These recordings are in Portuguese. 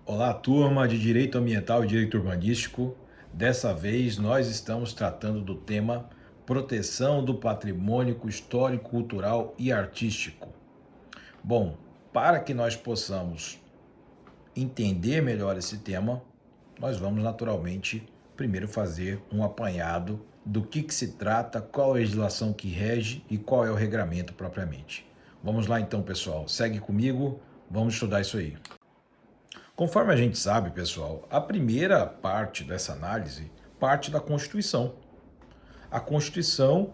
Olá, turma de Direito Ambiental e Direito Urbanístico. Dessa vez nós estamos tratando do tema proteção do patrimônio histórico, cultural e artístico. Bom, para que nós possamos entender melhor esse tema, nós vamos naturalmente primeiro fazer um apanhado do que se trata, qual a legislação que rege e qual é o regramento propriamente. Vamos lá então, pessoal. Segue comigo, vamos estudar isso aí. Conforme a gente sabe, pessoal, a primeira parte dessa análise parte da Constituição. A Constituição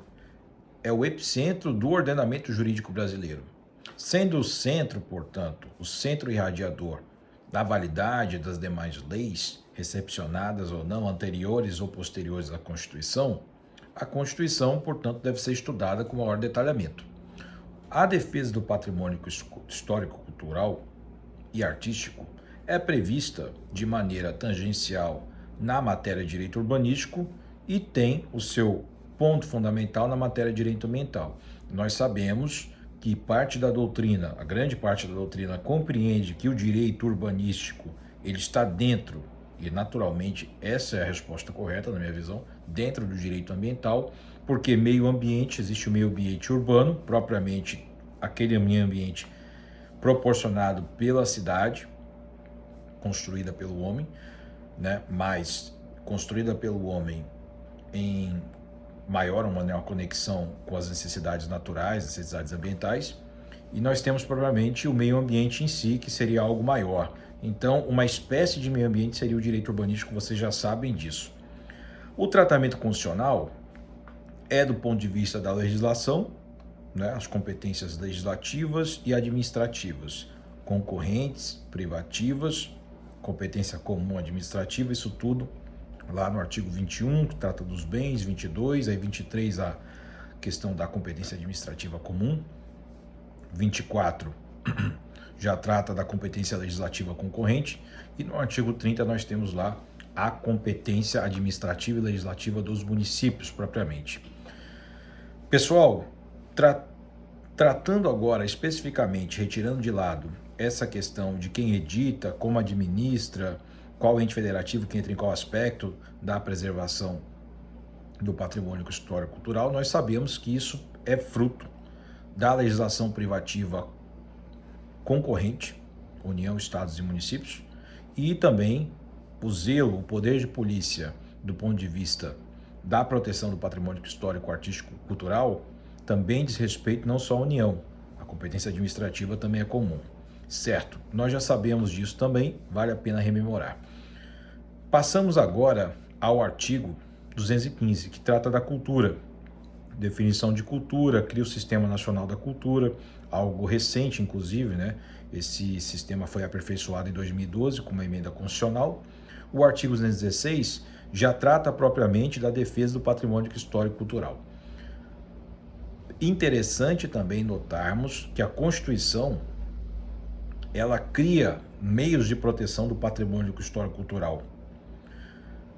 é o epicentro do ordenamento jurídico brasileiro, sendo o centro, portanto, o centro irradiador da validade das demais leis, recepcionadas ou não, anteriores ou posteriores à Constituição, a Constituição, portanto, deve ser estudada com maior detalhamento. A defesa do patrimônio histórico, cultural e artístico é prevista de maneira tangencial na matéria de direito urbanístico e tem o seu ponto fundamental na matéria de direito ambiental. Nós sabemos que parte da doutrina, a grande parte da doutrina, compreende que o direito urbanístico ele está dentro, e naturalmente essa é a resposta correta, na minha visão, dentro do direito ambiental, porque meio ambiente, existe o meio ambiente urbano, propriamente aquele meio ambiente proporcionado pela cidade, construída pelo homem, né? Mas construída pelo homem em maior ou menor conexão com as necessidades naturais, necessidades ambientais, e nós temos provavelmente o meio ambiente em si, que seria algo maior. Então, uma espécie de meio ambiente seria o direito urbanístico, vocês já sabem disso. O tratamento constitucional é do ponto de vista da legislação, né, as competências legislativas e administrativas, concorrentes, privativas, competência comum administrativa, isso tudo lá no artigo 21, que trata dos bens, 22, aí 23 a questão da competência administrativa comum, 24 já trata da competência legislativa concorrente, e no artigo 30 nós temos lá a competência administrativa e legislativa dos municípios propriamente. Pessoal, tratando agora especificamente, retirando de lado essa questão de quem edita, como administra, qual ente federativo que entra em qual aspecto da preservação do patrimônio histórico e cultural, nós sabemos que isso é fruto da legislação privativa concorrente, União, Estados e Municípios, e também o zelo, o poder de polícia do ponto de vista da proteção do patrimônio histórico, artístico e cultural também diz respeito não só à União, a competência administrativa também é comum. Certo, nós já sabemos disso também, vale a pena rememorar. Passamos agora ao artigo 215, que trata da cultura. Definição de cultura, cria o Sistema Nacional da Cultura, algo recente, inclusive, né? Esse sistema foi aperfeiçoado em 2012 com uma emenda constitucional. O artigo 216 já trata propriamente da defesa do patrimônio histórico e cultural. Interessante também notarmos que a Constituição ela cria meios de proteção do patrimônio histórico e cultural,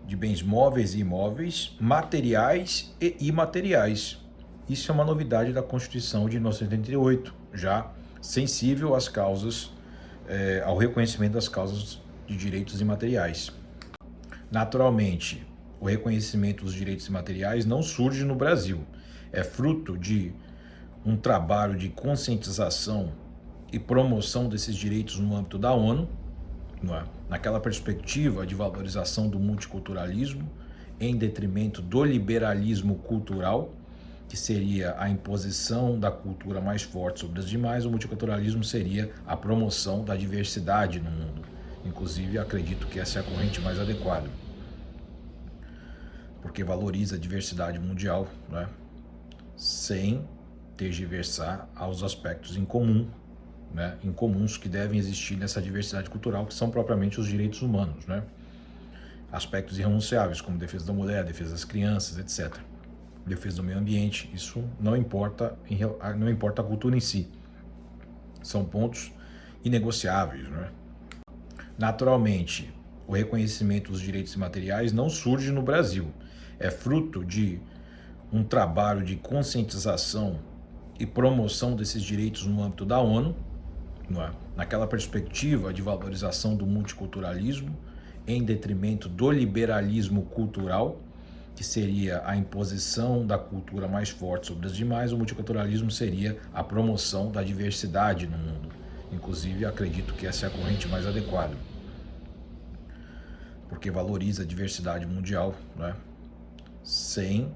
de bens móveis e imóveis, materiais e imateriais. Isso é uma novidade da Constituição de 1988, já sensível às causas, ao reconhecimento das causas de direitos imateriais. Naturalmente, o reconhecimento dos direitos imateriais não surge no Brasil, é fruto de um trabalho de conscientização e promoção desses direitos no âmbito da ONU, naquela perspectiva de valorização do multiculturalismo em detrimento do liberalismo cultural, que seria a imposição da cultura mais forte sobre as demais. O multiculturalismo seria a promoção da diversidade no mundo. Inclusive, acredito que essa é a corrente mais adequada, porque valoriza a diversidade mundial, né, sem tergiversar aos aspectos em comum, né, incomuns que devem existir nessa diversidade cultural, que são propriamente os direitos humanos, né? Aspectos irrenunciáveis, como defesa da mulher, defesa das crianças, etc. Defesa do meio ambiente, isso não importa a cultura em si. São pontos inegociáveis, né? Naturalmente, o reconhecimento dos direitos imateriais não surge no Brasil. É fruto de um trabalho de conscientização e promoção desses direitos no âmbito da ONU, não é? Naquela perspectiva de valorização do multiculturalismo em detrimento do liberalismo cultural, que seria a imposição da cultura mais forte sobre as demais, o multiculturalismo seria a promoção da diversidade no mundo. Inclusive, acredito que essa é a corrente mais adequada, porque valoriza a diversidade mundial, né? Sem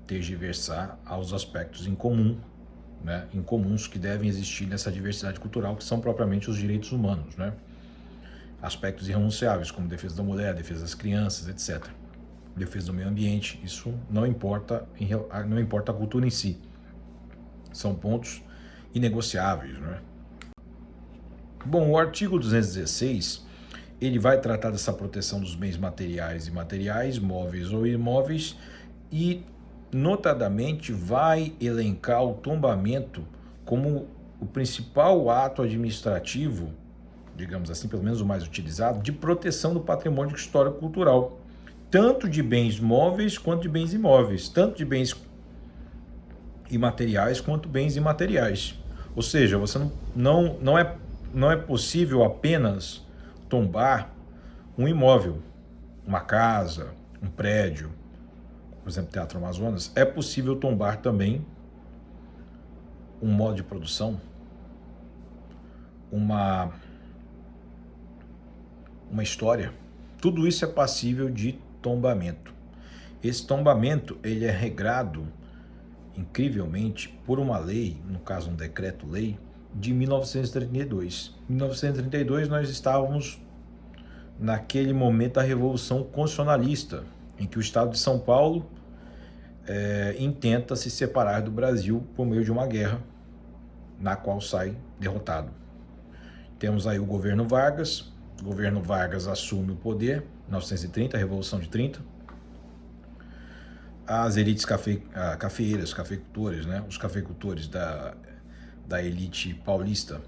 tergiversar aos aspectos em comum, né? Incomuns que devem existir nessa diversidade cultural, que são propriamente os direitos humanos, né? Aspectos irrenunciáveis, como defesa da mulher, defesa das crianças, etc. Defesa do meio ambiente, isso não importa a cultura em si. São pontos inegociáveis, né? Bom, o artigo 216, ele vai tratar dessa proteção dos bens materiais e imateriais, móveis ou imóveis, e notadamente vai elencar o tombamento como o principal ato administrativo, digamos assim, pelo menos o mais utilizado, de proteção do patrimônio histórico-cultural, tanto de bens móveis quanto de bens imóveis, tanto de bens imateriais quanto bens imateriais. Ou seja, você não é possível apenas tombar um imóvel, uma casa, um prédio, por exemplo, Teatro Amazonas. É possível tombar também um modo de produção, uma história. Tudo isso é passível de tombamento. Esse tombamento ele é regrado, incrivelmente, por uma lei, no caso um decreto-lei, de 1932. Em 1932 nós estávamos naquele momento da Revolução Constitucionalista, em que o Estado de São Paulo intenta se separar do Brasil por meio de uma guerra, na qual sai derrotado. Temos aí o governo Vargas assume o poder, 1930, a Revolução de 30. As elites cafeeiras, cafeicultores, né? Os cafeicultores da elite paulista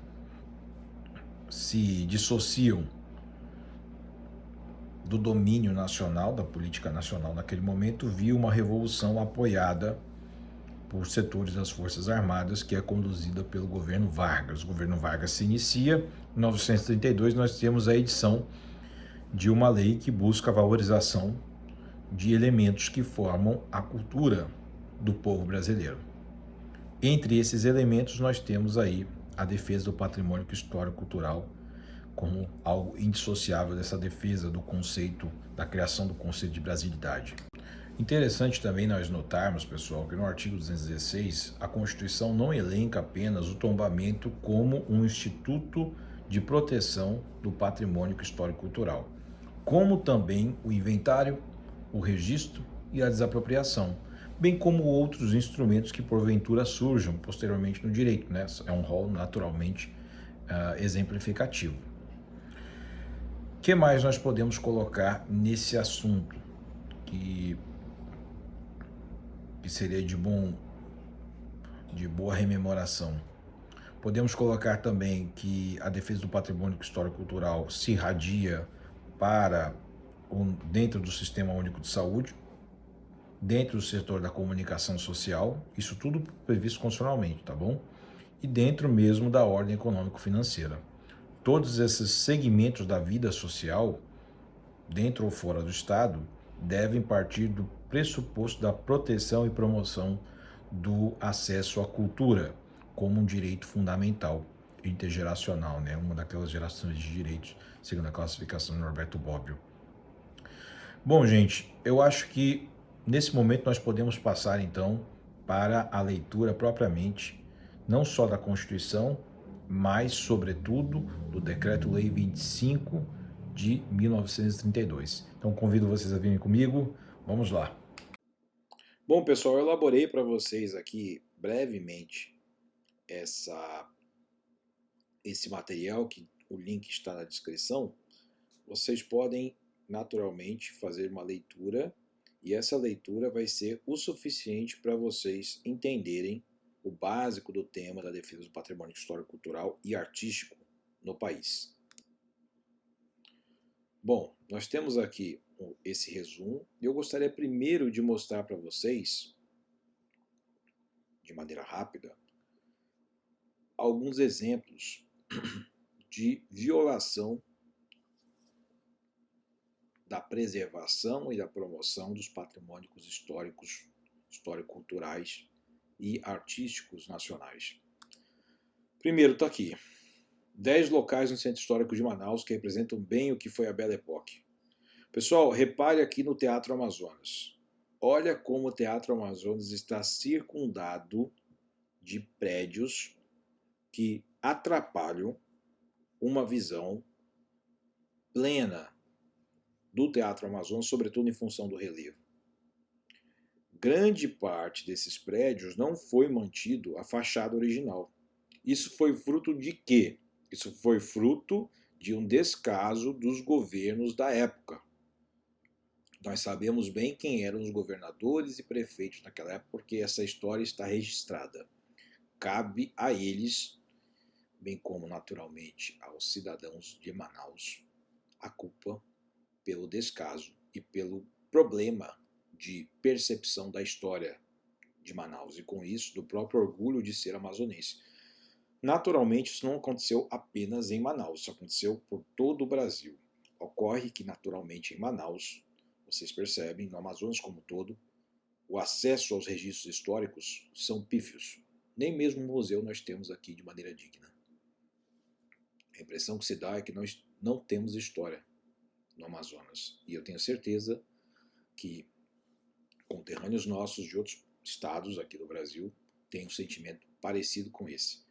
se dissociam do domínio nacional, da política nacional naquele momento, via uma revolução apoiada por setores das Forças Armadas, que é conduzida pelo governo Vargas. O governo Vargas se inicia, em 1932 nós temos a edição de uma lei que busca a valorização de elementos que formam a cultura do povo brasileiro. Entre esses elementos nós temos aí a defesa do patrimônio histórico-cultural como algo indissociável dessa defesa do conceito, da criação do conceito de brasilidade. Interessante também nós notarmos, pessoal, que no artigo 216 a Constituição não elenca apenas o tombamento como um instituto de proteção do patrimônio histórico-cultural, como também o inventário, o registro e a desapropriação, bem como outros instrumentos que porventura surjam posteriormente no direito, né? É um rol naturalmente exemplificativo. O que mais nós podemos colocar nesse assunto que seria de boa rememoração? Podemos colocar também que a defesa do patrimônio histórico-cultural se irradia para dentro do Sistema Único de Saúde, dentro do setor da comunicação social, isso tudo previsto constitucionalmente, tá bom? E dentro mesmo da ordem econômico-financeira. Todos esses segmentos da vida social, dentro ou fora do Estado, devem partir do pressuposto da proteção e promoção do acesso à cultura como um direito fundamental intergeracional, né? Uma daquelas gerações de direitos, segundo a classificação de Norberto Bobbio. Bom, gente, eu acho que nesse momento nós podemos passar então para a leitura propriamente, não só da Constituição, mas, sobretudo, do Decreto-Lei 25 de 1932. Então, convido vocês a virem comigo. Vamos lá. Bom, pessoal, eu elaborei para vocês aqui brevemente esse material, que o link está na descrição. Vocês podem naturalmente fazer uma leitura e essa leitura vai ser o suficiente para vocês entenderem o básico do tema da defesa do patrimônio histórico, cultural e artístico no país. Bom, nós temos aqui esse resumo e eu gostaria primeiro de mostrar para vocês, de maneira rápida, alguns exemplos de violação da preservação e da promoção dos patrimônios históricos, histórico-culturais e artísticos nacionais. Primeiro está aqui, 10 locais no Centro Histórico de Manaus que representam bem o que foi a Belle Époque. Pessoal, repare aqui no Teatro Amazonas. Olha como o Teatro Amazonas está circundado de prédios que atrapalham uma visão plena do Teatro Amazonas, sobretudo em função do relevo. Grande parte desses prédios não foi mantido a fachada original. Isso foi fruto de quê? Isso foi fruto de um descaso dos governos da época. Nós sabemos bem quem eram os governadores e prefeitos naquela época, porque essa história está registrada. Cabe a eles, bem como naturalmente aos cidadãos de Manaus, a culpa pelo descaso e pelo problema de percepção da história de Manaus e, com isso, do próprio orgulho de ser amazonense. Naturalmente, isso não aconteceu apenas em Manaus, isso aconteceu por todo o Brasil. Ocorre que, naturalmente, em Manaus, vocês percebem, no Amazonas como um todo, o acesso aos registros históricos são pífios. Nem mesmo um museu nós temos aqui de maneira digna. A impressão que se dá é que nós não temos história no Amazonas. E eu tenho certeza que conterrâneos nossos de outros estados aqui do Brasil têm um sentimento parecido com esse.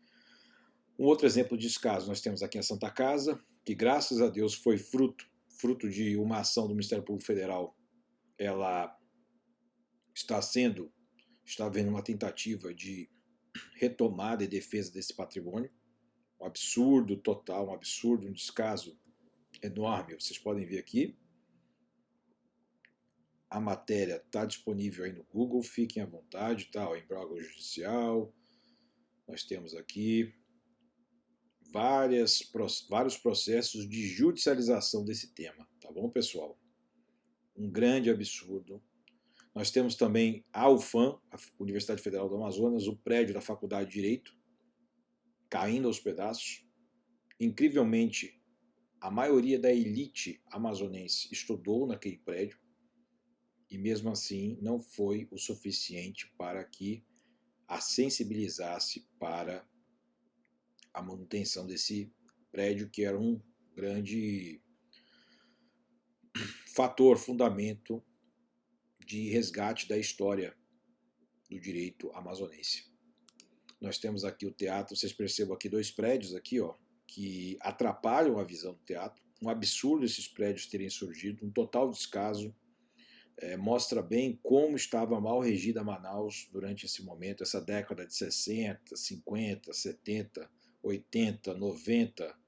Um outro exemplo de descaso nós temos aqui a Santa Casa, que graças a Deus foi fruto de uma ação do Ministério Público Federal. Ela está havendo uma tentativa de retomada e defesa desse patrimônio. Um absurdo total, um absurdo, um descaso enorme. Vocês podem ver aqui. A matéria está disponível aí no Google, fiquem à vontade, tá? O imbróglio judicial. Nós temos aqui vários processos de judicialização desse tema, tá bom, pessoal? Um grande absurdo. Nós temos também a UFAM, a Universidade Federal do Amazonas, o prédio da Faculdade de Direito, caindo aos pedaços. Incrivelmente, a maioria da elite amazonense estudou naquele prédio e mesmo assim não foi o suficiente para que a sensibilizasse para a manutenção desse prédio, que era um grande fator, fundamento de resgate da história do direito amazonense. Nós temos aqui o teatro, vocês percebam aqui 2 prédios aqui, ó, que atrapalham a visão do teatro. Um absurdo esses prédios terem surgido, um total descaso. Mostra bem como estava mal regida Manaus durante esse momento, essa década de 60, 50, 70, 80, 90.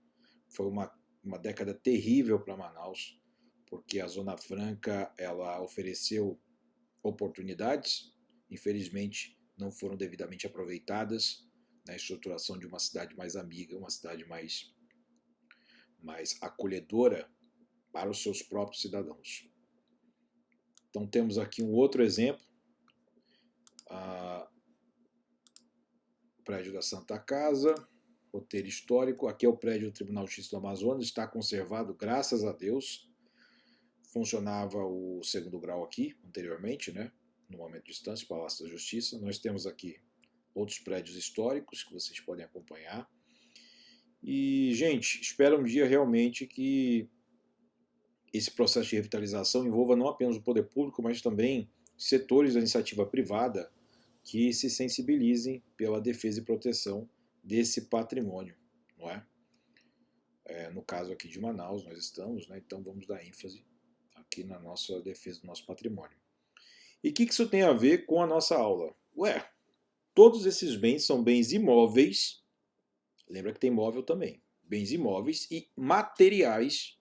Foi uma década terrível para Manaus, porque a Zona Franca ela ofereceu oportunidades, infelizmente não foram devidamente aproveitadas na estruturação de uma cidade mais amiga, uma cidade mais acolhedora para os seus próprios cidadãos. Então temos aqui um outro exemplo, o prédio da Santa Casa, roteiro histórico. Aqui é o prédio do Tribunal de Justiça do Amazonas, está conservado, graças a Deus. Funcionava o 2º grau aqui, anteriormente, né? No momento de distância, o Palácio da Justiça. Nós temos aqui outros prédios históricos que vocês podem acompanhar. E, gente, espero um dia realmente que esse processo de revitalização envolva não apenas o poder público, mas também setores da iniciativa privada que se sensibilizem pela defesa e proteção desse patrimônio, não é? No caso aqui de Manaus nós estamos, né? Então vamos dar ênfase aqui na nossa defesa do nosso patrimônio. E o que isso tem a ver com a nossa aula? Ué, todos esses bens são bens imóveis, lembra que tem imóvel também, bens imóveis e materiais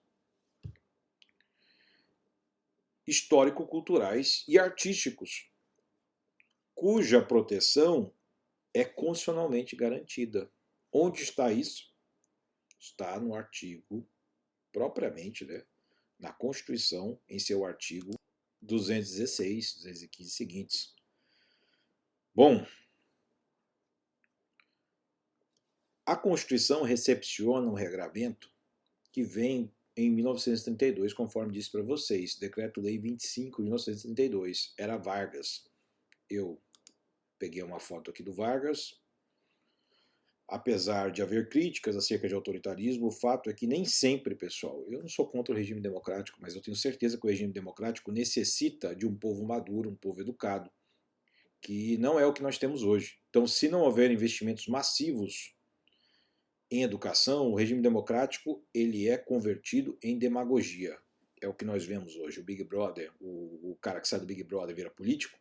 histórico-culturais e artísticos, cuja proteção é constitucionalmente garantida. Onde está isso? Está no artigo, propriamente, né, na Constituição, em seu artigo 216, 215 seguintes. Bom, A Constituição recepciona um regramento que vem em 1932, conforme disse para vocês, Decreto-Lei 25 de 1932, era Vargas. Eu peguei uma foto aqui do Vargas. Apesar de haver críticas acerca de autoritarismo, o fato é que nem sempre, pessoal, eu não sou contra o regime democrático, mas eu tenho certeza que o regime democrático necessita de um povo maduro, um povo educado, que não é o que nós temos hoje. Então, se não houver investimentos massivos em educação, o regime democrático ele é convertido em demagogia. É o que nós vemos hoje. O Big Brother, o cara que sai do Big Brother vira político.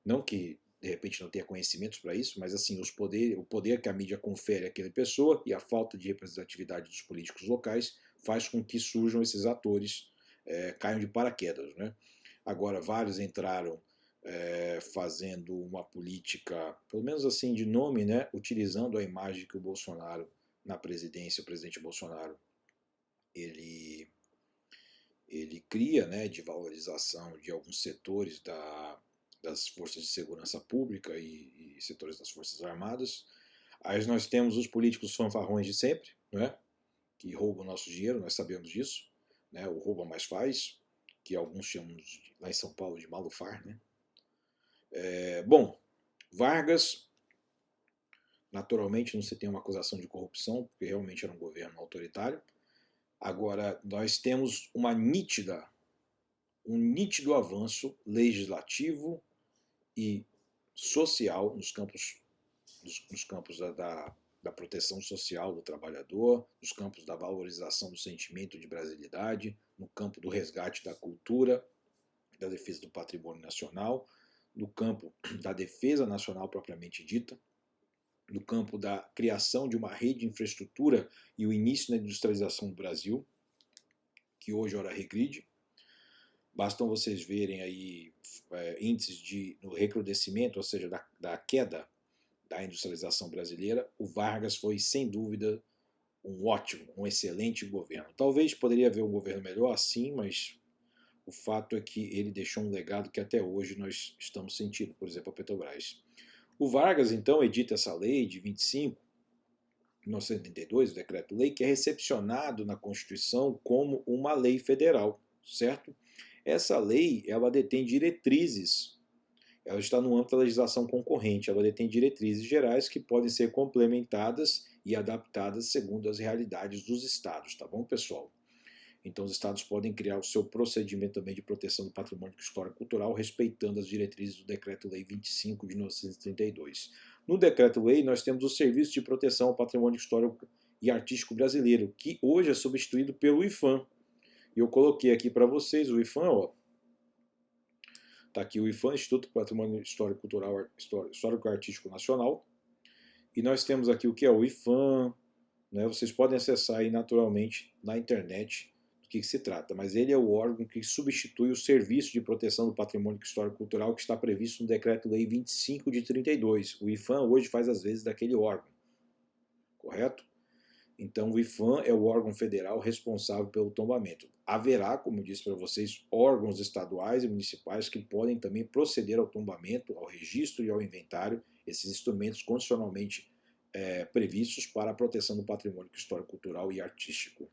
Não que de repente não tenha conhecimentos para isso, mas assim, o poder que a mídia confere àquela pessoa e a falta de representatividade dos políticos locais faz com que surjam esses atores, caiam de paraquedas. Né? Agora, vários entraram fazendo uma política, pelo menos assim de nome, né, utilizando a imagem que o Bolsonaro, na presidência, o presidente Bolsonaro, ele cria, né, de valorização de alguns setores das forças de segurança pública e setores das forças armadas. Aí nós temos os políticos fanfarrões de sempre, né, que roubam o nosso dinheiro, nós sabemos disso, né, o rouba mais faz, que alguns chamam lá em São Paulo de malufar, né. Bom, Vargas, naturalmente não se tem uma acusação de corrupção, porque realmente era um governo autoritário. Agora, nós temos um nítido avanço legislativo e social nos campos da proteção social do trabalhador, nos campos da valorização do sentimento de brasilidade, no campo do resgate da cultura, da defesa do patrimônio nacional, no campo da defesa nacional propriamente dita, no campo da criação de uma rede de infraestrutura e o início da industrialização do Brasil, que hoje ora regride. Bastam vocês verem aí índices no recrudescimento, ou seja, da queda da industrialização brasileira. O Vargas foi, sem dúvida, um excelente governo. Talvez poderia haver um governo melhor, sim, mas o fato é que ele deixou um legado que até hoje nós estamos sentindo, por exemplo, a Petrobras. O Vargas, então, edita essa lei de 25, 1982, o decreto-lei, que é recepcionado na Constituição como uma lei federal, certo? Essa lei, ela detém diretrizes, ela está no âmbito da legislação concorrente, ela detém diretrizes gerais que podem ser complementadas e adaptadas segundo as realidades dos estados, tá bom, pessoal? Então, os estados podem criar o seu procedimento também de proteção do patrimônio histórico e cultural, respeitando as diretrizes do Decreto-Lei 25 de 1932. No Decreto-Lei, nós temos o Serviço de Proteção ao Patrimônio Histórico e Artístico Brasileiro, que hoje é substituído pelo IPHAN. E eu coloquei aqui para vocês o IPHAN, ó. Está aqui o IPHAN, Instituto do Patrimônio Histórico, Cultural, Histórico e Artístico Nacional. E nós temos aqui o que é o IPHAN, né? Vocês podem acessar aí naturalmente na internet do que se trata, mas ele é o órgão que substitui o Serviço de Proteção do Patrimônio Histórico e Cultural que está previsto no Decreto-Lei 25 de 32. O IPHAN hoje faz às vezes daquele órgão, correto? Então o IPHAN é o órgão federal responsável pelo tombamento. Haverá, como eu disse para vocês, órgãos estaduais e municipais que podem também proceder ao tombamento, ao registro e ao inventário, esses instrumentos constitucionalmente previstos para a proteção do patrimônio histórico, cultural e artístico.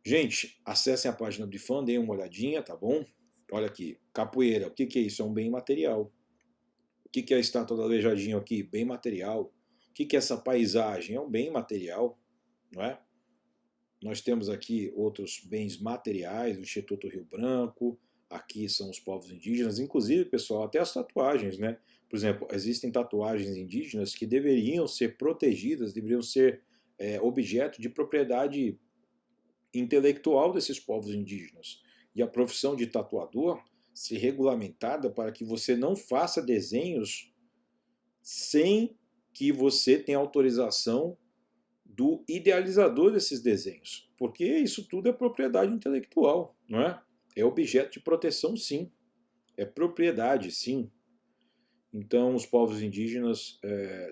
Gente, acessem a página do IPHAN, deem uma olhadinha, tá bom? Olha aqui, capoeira, o que é isso? É um bem material. O que é a estátua do Aleijadinho aqui? Bem material. O que é essa paisagem? É um bem material, não é? Nós temos aqui outros bens materiais, o Instituto Rio Branco, aqui são os povos indígenas, inclusive, pessoal, até as tatuagens, né? Por exemplo, existem tatuagens indígenas que deveriam ser protegidas, deveriam ser objeto de propriedade intelectual desses povos indígenas. E a profissão de tatuador ser regulamentada para que você não faça desenhos sem que você tenha autorização do idealizador desses desenhos, porque isso tudo é propriedade intelectual, não é? É objeto de proteção, sim. É propriedade, sim. Então, os povos indígenas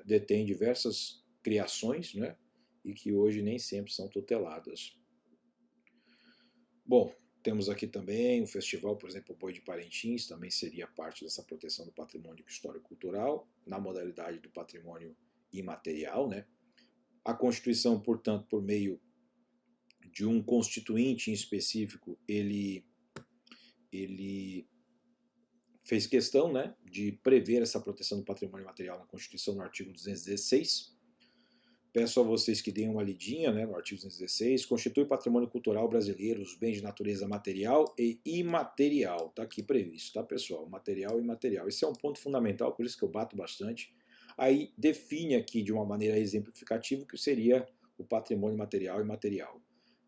detêm diversas criações, né? E que hoje nem sempre são tuteladas. Bom, temos aqui também o festival, por exemplo, o Boi de Parintins, também seria parte dessa proteção do patrimônio histórico-cultural, na modalidade do patrimônio imaterial, né? A Constituição, portanto, por meio de um constituinte em específico, ele fez questão, né, de prever essa proteção do patrimônio material na Constituição no artigo 216. Peço a vocês que deem uma lidinha, né, no artigo 216. Constitui patrimônio cultural brasileiro os bens de natureza material e imaterial. Está aqui previsto, tá, pessoal? Material e imaterial. Esse é um ponto fundamental, por isso que eu bato bastante. Aí define aqui de uma maneira exemplificativa o que seria o patrimônio material e imaterial.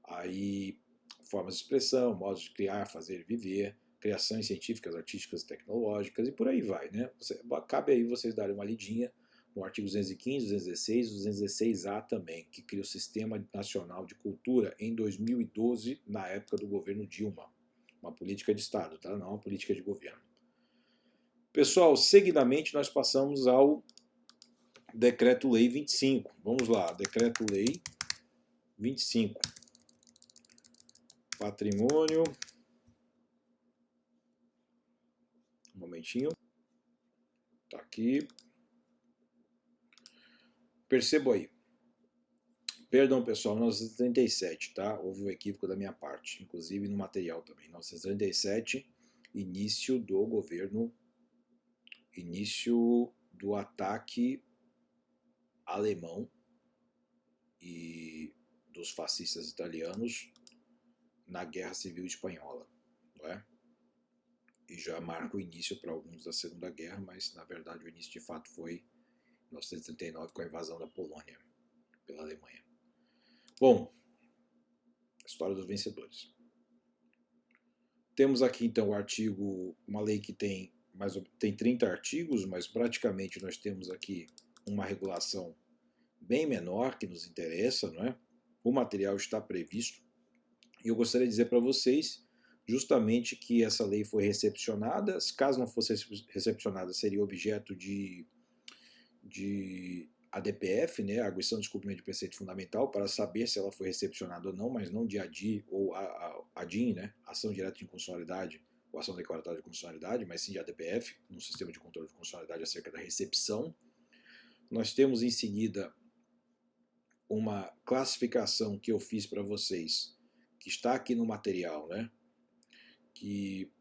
Aí formas de expressão, modos de criar, fazer, viver, criações científicas, artísticas e tecnológicas e por aí vai, né? Cabe aí vocês darem uma lidinha no artigo 215, 216 e 216A também, que cria o Sistema Nacional de Cultura em 2012, na época do governo Dilma. Uma política de Estado, tá? Não uma política de governo. Pessoal, seguidamente nós passamos ao Decreto-Lei 25. Vamos lá, Decreto-Lei 25. Patrimônio. Um momentinho. Tá aqui. Percebo aí. Perdão, pessoal, 1937, tá? Houve um equívoco da minha parte, inclusive no material também. 1937, início do governo, início do ataque alemão e dos fascistas italianos na Guerra Civil Espanhola, não é? E já marca o início para alguns da Segunda Guerra, mas na verdade o início de fato foi em 1939 com a invasão da Polônia pela Alemanha. Bom, história dos vencedores. Temos aqui então o artigo, uma lei que tem 30 artigos, mas praticamente nós temos aqui uma regulação bem menor que nos interessa, não é? O material está previsto. E eu gostaria de dizer para vocês justamente que essa lei foi recepcionada. Caso não fosse recepcionada, seria objeto de ADPF, né, Arguição de Descumprimento de Preceito Fundamental, para saber se ela foi recepcionada ou não, mas não de ADI ou ADIM, né, Ação Direta de Inconstitucionalidade ou Ação Declaratória de Inconstitucionalidade, mas sim de ADPF, no Sistema de Controle de Constitucionalidade acerca da recepção. Nós temos em seguida uma classificação que eu fiz para vocês, que está aqui no material, né, que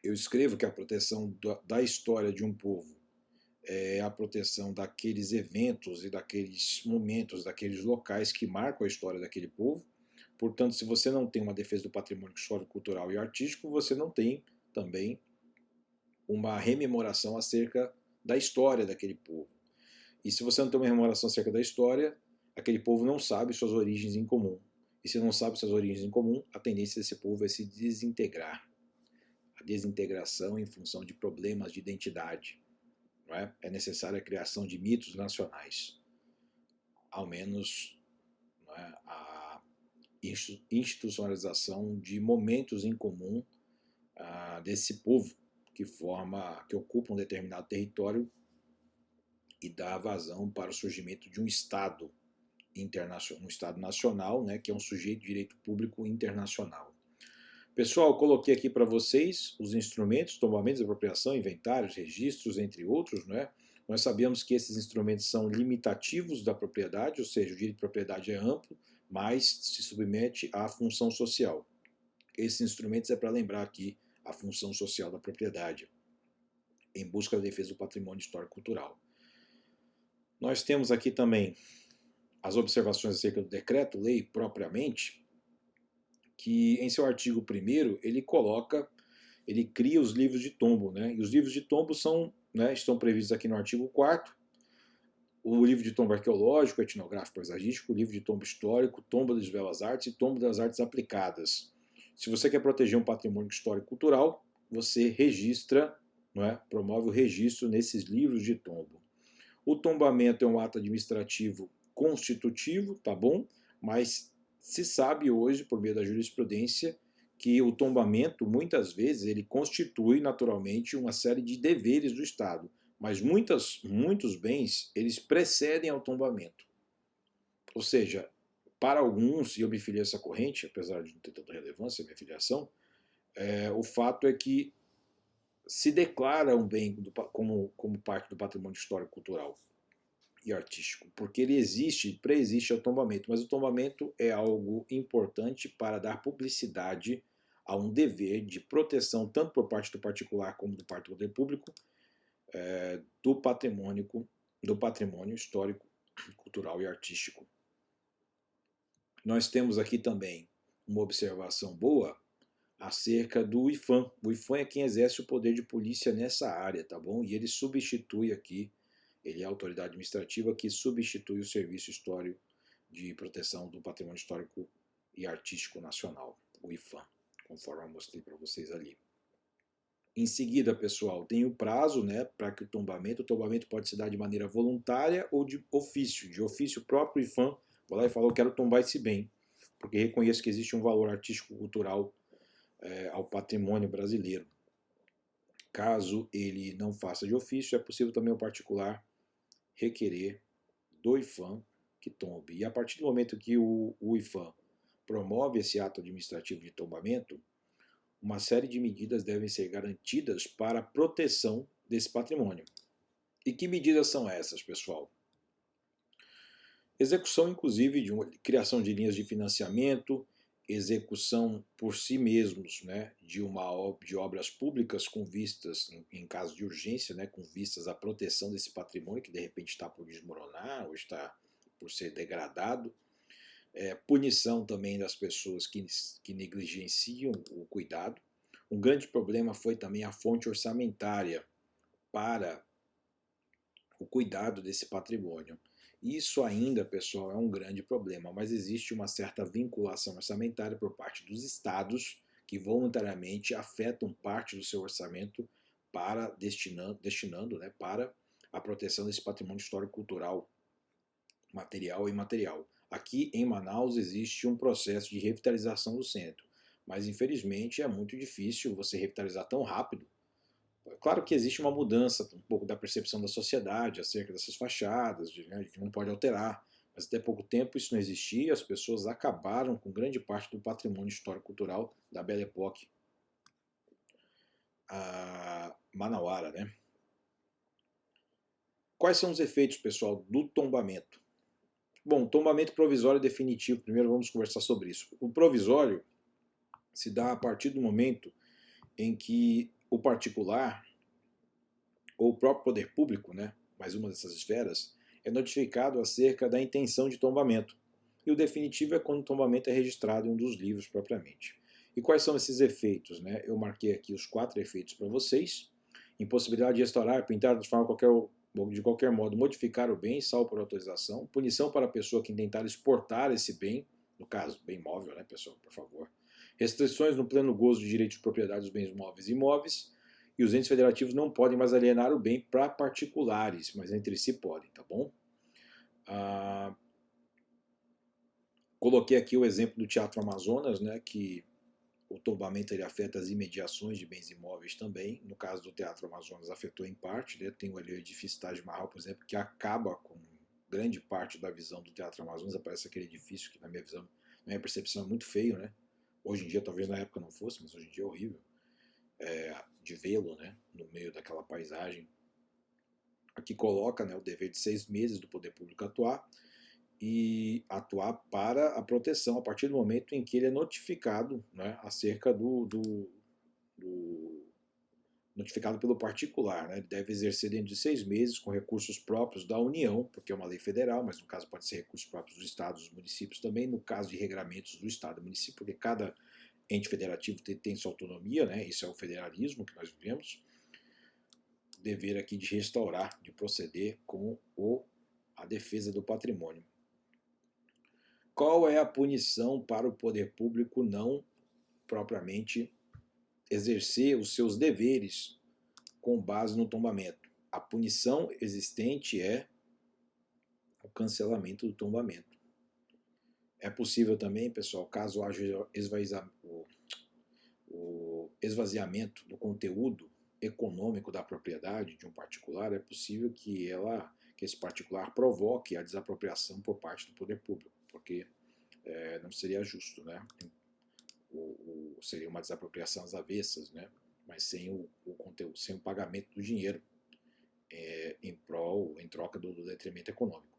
eu escrevo que a proteção da história de um povo é a proteção daqueles eventos e daqueles momentos, daqueles locais que marcam a história daquele povo. Portanto, se você não tem uma defesa do patrimônio histórico, cultural e artístico, você não tem também uma rememoração acerca da história daquele povo. E se você não tem uma rememoração acerca da história, aquele povo não sabe suas origens em comum. E se não sabe suas origens em comum, a tendência desse povo é se desintegrar. A desintegração em função de problemas de identidade. É necessária a criação de mitos nacionais, ao menos a institucionalização de momentos em comum desse povo que ocupa um determinado território e dá vazão para o surgimento de um Estado internacional, um Estado nacional, né, que é um sujeito de direito público internacional. Pessoal, coloquei aqui para vocês os instrumentos, tombamentos, apropriação, inventários, registros, entre outros, né? Nós sabemos que esses instrumentos são limitativos da propriedade, ou seja, o direito de propriedade é amplo, mas se submete à função social. Esses instrumentos é para lembrar aqui a função social da propriedade, em busca da defesa do patrimônio histórico-cultural. Nós temos aqui também as observações acerca do decreto-lei propriamente, que em seu artigo 1º ele cria os livros de tombo, né? E os livros de tombo estão previstos aqui no artigo 4º, o livro de tombo arqueológico, etnográfico, paisagístico, o livro de tombo histórico, tombo das belas artes e tombo das artes aplicadas. Se você quer proteger um patrimônio histórico-cultural, você registra, promove o registro nesses livros de tombo. O tombamento é um ato administrativo constitutivo, tá bom? Mas se sabe hoje, por meio da jurisprudência, que o tombamento, muitas vezes, ele constitui naturalmente uma série de deveres do Estado. Mas muitos bens, eles precedem ao tombamento. Ou seja, para alguns, e eu me filiei a essa corrente, apesar de não ter tanta relevância a minha filiação, o fato é que se declara um bem como parte do patrimônio histórico-cultural. e artístico, porque ele preexiste ao tombamento, mas o tombamento é algo importante para dar publicidade a um dever de proteção, tanto por parte do particular como do parte do poder público, do patrimônio histórico, cultural e artístico. Nós temos aqui também uma observação boa acerca do IPHAN. O IPHAN é quem exerce o poder de polícia nessa área, tá bom? E ele substitui aqui, ele é a autoridade administrativa que substitui o Serviço Histórico de Proteção do Patrimônio Histórico e Artístico Nacional, o IPHAN, conforme eu mostrei para vocês ali. Em seguida, pessoal, tem o prazo, né, para que o tombamento pode se dar de maneira voluntária ou de ofício. De ofício próprio, o IPHAN vai lá e fala, eu quero tombar esse bem, porque reconheço que existe um valor artístico-cultural ao patrimônio brasileiro. Caso ele não faça de ofício, é possível também o particular requerer do IPHAN que tombe. E a partir do momento que o IPHAN promove esse ato administrativo de tombamento, uma série de medidas devem ser garantidas para a proteção desse patrimônio. E que medidas são essas, pessoal? Execução, inclusive, criação de linhas de financiamento, execução por si mesmos, né, de obras públicas com vistas, em caso de urgência, né, com vistas à proteção desse patrimônio que de repente está por desmoronar ou está por ser degradado. Punição também das pessoas que negligenciam o cuidado. Um grande problema foi também a fonte orçamentária para o cuidado desse patrimônio. Isso ainda, pessoal, é um grande problema, mas existe uma certa vinculação orçamentária por parte dos estados que voluntariamente afetam parte do seu orçamento para destinando, né, para a proteção desse patrimônio histórico-cultural, material e imaterial. Aqui em Manaus existe um processo de revitalização do centro, mas infelizmente é muito difícil você revitalizar tão rápido. Claro que existe uma mudança um pouco da percepção da sociedade acerca dessas fachadas, a gente não pode alterar, mas até pouco tempo isso não existia, as pessoas acabaram com grande parte do patrimônio histórico-cultural da Belle Époque, a Manauara, né? Quais são os efeitos, pessoal, do tombamento? Bom, tombamento provisório e definitivo, primeiro vamos conversar sobre isso. O provisório se dá a partir do momento em que o particular ou o próprio poder público, né, mais uma dessas esferas, é notificado acerca da intenção de tombamento. E o definitivo é quando o tombamento é registrado em um dos livros propriamente. E quais são esses efeitos? Né? Eu marquei aqui os 4 efeitos para vocês. Impossibilidade de restaurar, pintar, transformar de qualquer modo, modificar o bem, salvo por autorização. Punição para a pessoa que tentar exportar esse bem, no caso, bem móvel, né, pessoal, por favor. Restrições no pleno gozo de direito de propriedade dos bens móveis e imóveis. E os entes federativos não podem mais alienar o bem para particulares, mas entre si podem, tá bom? Coloquei aqui o exemplo do Teatro Amazonas, né, que o tombamento ele afeta as imediações de bens imóveis também. No caso do Teatro Amazonas, afetou em parte. Né? Tem ali o edifício Taj Mahal, por exemplo, que acaba com grande parte da visão do Teatro Amazonas. Aparece aquele edifício que, na minha visão, na minha percepção, é muito feio. Né? Hoje em dia, talvez na época não fosse, mas hoje em dia é horrível de vê-lo, né, no meio daquela paisagem. Aqui coloca, né, o dever de 6 meses do poder público atuar e atuar para a proteção a partir do momento em que ele é notificado, né, acerca notificado pelo particular. Né, ele deve exercer dentro de 6 meses com recursos próprios da União, porque é uma lei federal, mas no caso pode ser recursos próprios dos estados, dos municípios também, no caso de regramentos do estado e município, porque cada ente federativo tem sua autonomia, né, isso é o federalismo que nós vivemos. Dever aqui de restaurar, de proceder com a defesa do patrimônio. Qual é a punição para o poder público não propriamente exercer os seus deveres com base no tombamento? A punição existente é o cancelamento do tombamento. É possível também, pessoal, caso haja o esvaziamento do conteúdo econômico da propriedade de um particular, é possível que esse particular provoque a desapropriação por parte do poder público, porque não seria justo, né? Seria uma desapropriação às avessas, né? Mas sem o conteúdo, sem o pagamento do dinheiro em troca do detrimento econômico,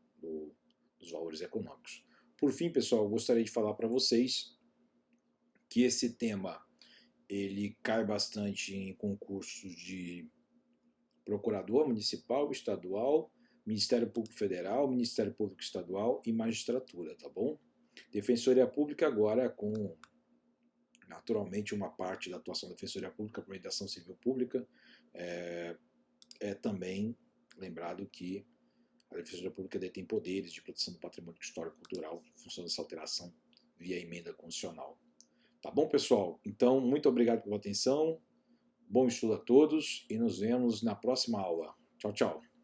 dos valores econômicos. Por fim, pessoal, eu gostaria de falar para vocês que esse tema ele cai bastante em concursos de procurador municipal, estadual, Ministério Público Federal, Ministério Público Estadual e magistratura, tá bom? Defensoria Pública agora com naturalmente uma parte da atuação da Defensoria Pública por meio da ação civil pública é também lembrado que a Defensoria Pública detém poderes de proteção do patrimônio histórico e cultural em função dessa alteração via emenda constitucional. Tá bom, pessoal? Então, muito obrigado pela atenção, bom estudo a todos e nos vemos na próxima aula. Tchau, tchau.